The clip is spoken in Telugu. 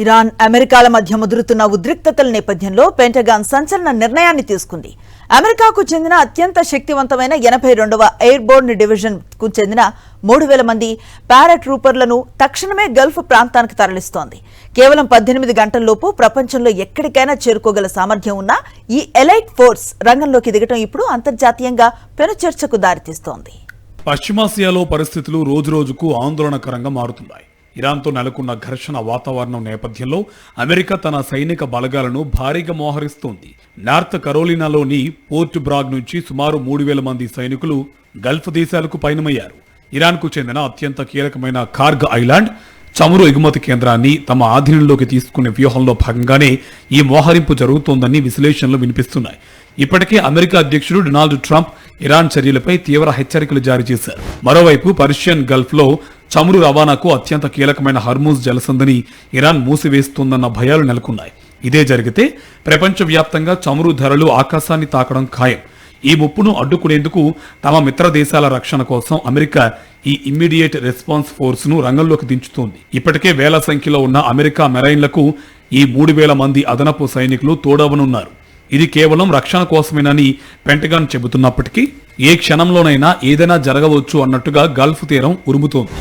ఇరాన్ అమెరికాల మధ్య ముదురుతున్న ఉద్రిక్తతల నేపథ్యంలో పెంటగాన్ సంచలన నిర్ణయాన్ని తీసుకుంది. అమెరికాకు చెందిన అత్యంత శక్తివంతమైన 82వ ఎయిర్బోర్న్ డివిజన్ కు చెందిన 3000 మంది పారాట్రూపర్లను తక్షణమే గల్ఫ్ ప్రాంతానికి తరలిస్తోంది. కేవలం 18 గంటల్లోపు ప్రపంచంలో ఎక్కడికైనా చేరుకోగల సామర్థ్యం ఉన్న ఈ ఎలైట్ ఫోర్స్ రంగంలోకి దిగటం ఇప్పుడు అంతర్జాతీయంగా పెను చర్చకు దారితీస్తోంది. పశ్చిమాసియాలో పరిస్థితులు రోజురోజుకు ఆందోళనకరంగా మారుతున్నాయి. ఇరాన్తో నెలకొన్న ఘర్షణ వాతావరణం నేపథ్యంలో అమెరికా తన సైనిక బలగాలను భారీగా మోహరిస్తోంది. నార్త్ కరోలినాలోని పోర్ట్ బ్రాగ్ నుంచి సుమారు 3000 మంది సైనికులు గల్ఫ్ దేశాలకు పయనమయ్యారు. ఇరాన్కు చెందిన అత్యంత కీలకమైన కార్గ్ ఐలాండ్ చమురు ఎగుమతి కేంద్రాన్ని తమ ఆధీనంలోకి తీసుకునే వ్యూహంలో భాగంగానే ఈ మోహరింపు జరుగుతోందని విశ్లేషణలు వినిపిస్తున్నాయి. ఇప్పటికే అమెరికా అధ్యక్షుడు డొనాల్డ్ ట్రంప్ ఇరాన్ చర్యలపై తీవ్ర హెచ్చరికలు జారీ చేశారు. మరోవైపు పర్షియన్ గల్ఫ్ లో చమురు రవాణాకు అత్యంత కీలకమైన హర్మూజ్ జలసంధిని ఇరాన్ మూసివేస్తోందన్న భయాలు నెలకొన్నాయి. ఇదే జరిగితే ప్రపంచవ్యాప్తంగా చమురు ధరలు ఆకాశాన్ని తాకడం ఖాయం. ఈ ముప్పును అడ్డుకునేందుకు తమ మిత్ర దేశాల రక్షణ కోసం అమెరికా ఈ ఇమ్మీడియట్ రెస్పాన్స్ ఫోర్స్ ను రంగంలోకి దించుతోంది. ఇప్పటికే వేల సంఖ్యలో ఉన్న అమెరికా మెరైన్లకు ఈ 3000 మంది అదనపు సైనికులు తోడవనున్నారు. ఇది కేవలం రక్షణ కోసమేనని పెంటగాన్ చెబుతున్నప్పటికీ ఏ క్షణంలోనైనా ఏదైనా జరగవచ్చు అన్నట్టుగా గల్ఫ్ తీరం ఉరుముతోంది.